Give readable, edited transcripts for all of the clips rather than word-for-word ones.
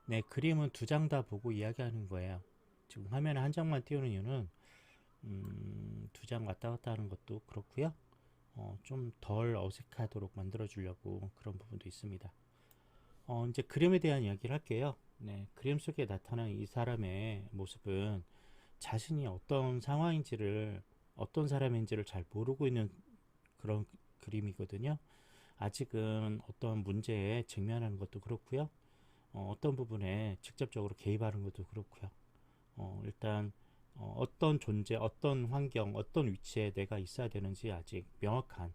네, 그림은 두 장 다 보고 이야기하는 거예요. 지금 화면에 한 장만 띄우는 이유는 두 장 왔다 갔다 하는 것도 그렇고요. 좀 덜 어색하도록 만들어 주려고 그런 부분도 있습니다. 이제 그림에 대한 이야기를 할게요. 네, 그림 속에 나타난 이 사람의 모습은 자신이 어떤 상황인지를, 어떤 사람인지를 잘 모르고 있는 그런 그림이거든요. 아직은 어떤 문제에 직면하는 것도 그렇고요. 어떤 부분에 직접적으로 개입하는 것도 그렇고요. 일단 어떤 존재, 어떤 환경, 어떤 위치에 내가 있어야 되는지 아직 명확한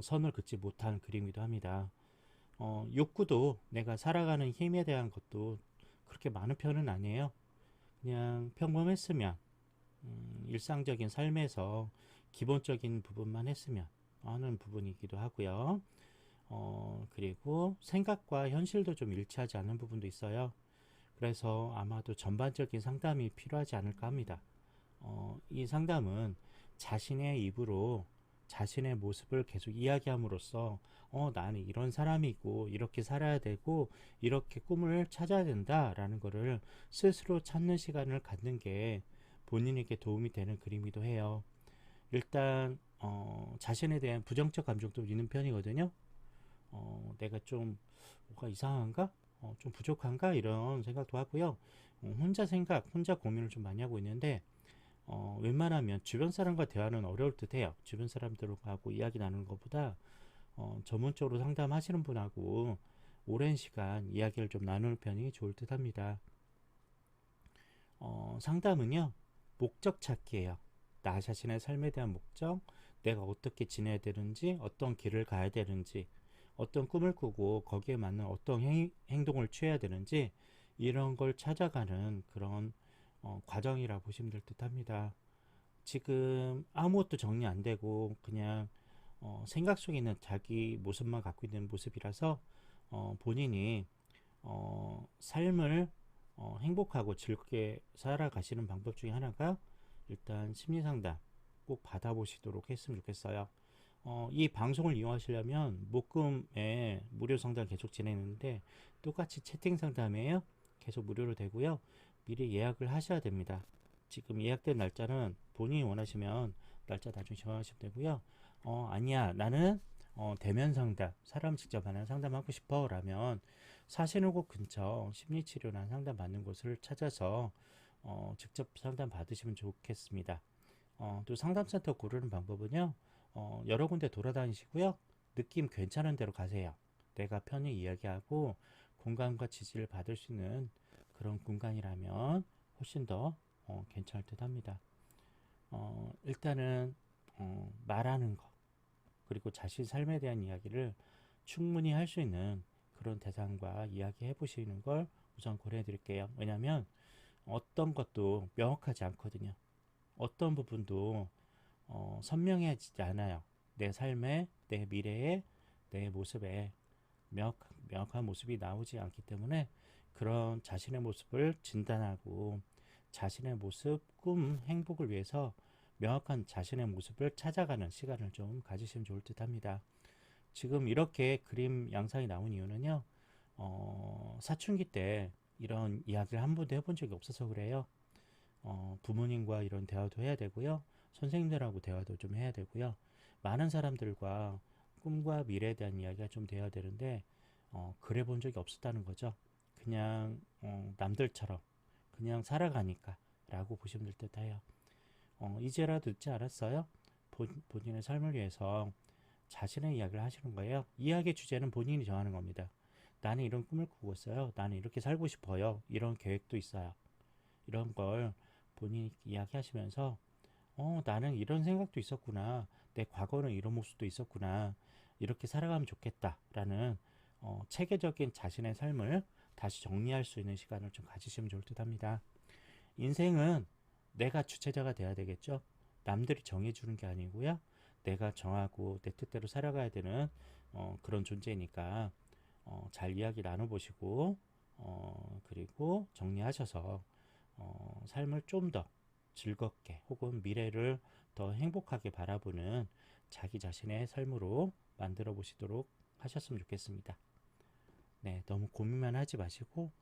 선을 긋지 못한 그림이기도 합니다. 욕구도 내가 살아가는 힘에 대한 것도 그렇게 많은 편은 아니에요. 그냥 평범했으면, 일상적인 삶에서 기본적인 부분만 했으면 하는 부분이기도 하고요. 그리고 생각과 현실도 좀 일치하지 않는 부분도 있어요. 그래서 아마도 전반적인 상담이 필요하지 않을까 합니다. 이 상담은 자신의 입으로 자신의 모습을 계속 이야기함으로써 나는 이런 사람이고 이렇게 살아야 되고 이렇게 꿈을 찾아야 된다라는 것을 스스로 찾는 시간을 갖는 게 본인에게 도움이 되는 그림이기도 해요. 일단 자신에 대한 부정적 감정도 있는 편이거든요. 내가 좀 뭐가 이상한가? 좀 부족한가? 이런 생각도 하고요. 혼자 생각, 혼자 고민을 좀 많이 하고 있는데 웬만하면 주변 사람과 대화는 어려울 듯 해요. 주변 사람들하고 이야기 나누는 것보다 전문적으로 상담하시는 분하고 오랜 시간 이야기를 좀 나누는 편이 좋을 듯 합니다. 상담은요, 목적 찾기예요. 나 자신의 삶에 대한 목적, 내가 어떻게 지내야 되는지, 어떤 길을 가야 되는지, 어떤 꿈을 꾸고 거기에 맞는 어떤 행동을 취해야 되는지 이런 걸 찾아가는 그런 과정이라 보시면 될 듯 합니다. 지금 아무것도 정리 안 되고 그냥 생각 속에 있는 자기 모습만 갖고 있는 모습이라서 본인이 삶을 행복하고 즐겁게 살아가시는 방법 중에 하나가 일단 심리상담 꼭 받아보시도록 했으면 좋겠어요. 이 방송을 이용하시려면 목금에 무료 상담 계속 진행했는데 똑같이 채팅 상담이에요. 계속 무료로 되고요. 미리 예약을 하셔야 됩니다. 지금 예약된 날짜는 본인이 원하시면 날짜 나중에 정하시면 되고요. 아니야, 나는 대면 상담, 사람 직접 하는 상담하고 싶어 라면 사시는 곳 근처 심리치료나 상담 받는 곳을 찾아서 직접 상담 받으시면 좋겠습니다. 또 상담센터 고르는 방법은요, 여러 군데 돌아다니시고요, 느낌 괜찮은 데로 가세요. 내가 편히 이야기하고 공감과 지지를 받을 수 있는 그런 공간이라면 훨씬 더 괜찮을 듯 합니다. 일단은 말하는 거, 그리고 자신 삶에 대한 이야기를 충분히 할 수 있는 그런 대상과 이야기해 보시는 걸 우선 고려해 드릴게요. 왜냐하면 어떤 것도 명확하지 않거든요. 어떤 부분도 선명해지지 않아요. 내 삶에, 내 미래에, 내 모습에 명확한 모습이 나오지 않기 때문에 그런 자신의 모습을 진단하고 자신의 모습, 꿈, 행복을 위해서 명확한 자신의 모습을 찾아가는 시간을 좀 가지시면 좋을 듯 합니다. 지금 이렇게 그림 양상이 나온 이유는요, 사춘기 때 이런 이야기를 한 번도 해본 적이 없어서 그래요. 부모님과 이런 대화도 해야 되고요. 선생님들하고 대화도 좀 해야 되고요. 많은 사람들과 꿈과 미래에 대한 이야기가 좀 돼야 되는데, 그래 본 적이 없었다는 거죠. 그냥, 남들처럼, 그냥 살아가니까, 라고 보시면 될 듯 해요. 이제라도 늦지 않았어요? 본인의 삶을 위해서 자신의 이야기를 하시는 거예요. 이야기의 주제는 본인이 정하는 겁니다. 나는 이런 꿈을 꾸고 있어요. 나는 이렇게 살고 싶어요. 이런 계획도 있어요. 이런 걸 본인이 이야기하시면서 나는 이런 생각도 있었구나. 내 과거는 이런 모습도 있었구나. 이렇게 살아가면 좋겠다라는 체계적인 자신의 삶을 다시 정리할 수 있는 시간을 좀 가지시면 좋을 듯 합니다. 인생은 내가 주체자가 돼야 되겠죠. 남들이 정해주는 게 아니고요. 내가 정하고 내 뜻대로 살아가야 되는 그런 존재니까 잘 이야기 나눠보시고 그리고 정리하셔서 삶을 좀 더 즐겁게 혹은 미래를 더 행복하게 바라보는 자기 자신의 삶으로 만들어 보시도록 하셨으면 좋겠습니다. 네, 너무 고민만 하지 마시고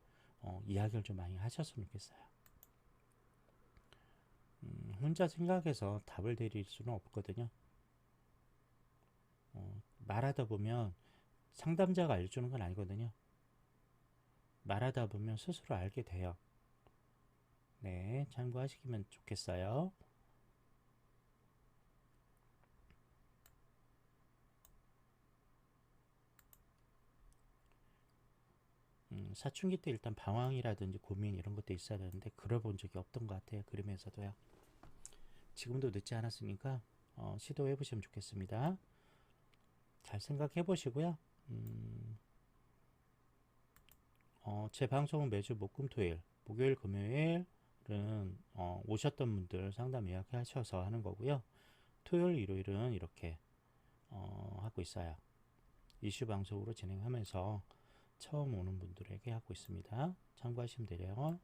이야기를 좀 많이 하셨으면 좋겠어요. 혼자 생각해서 답을 드릴 수는 없거든요. 말하다 보면 상담자가 알려주는 건 아니거든요. 말하다 보면 스스로 알게 돼요. 네, 참고하시면 좋겠어요. 사춘기 때 일단 방황이라든지 고민 이런 것도 있어야 되는데 그걸 본 적이 없던 것 같아요. 그림에서도요. 지금도 늦지 않았으니까 시도해 보시면 좋겠습니다. 잘 생각해 보시고요. 제 방송은 매주 목금토일, 목요일 금요일은 오셨던 분들 상담 예약하셔서 하는 거고요. 토요일 일요일은 이렇게 하고 있어요. 이슈 방송으로 진행하면서 처음 오는 분들에게 하고 있습니다. 참고하시면 돼요.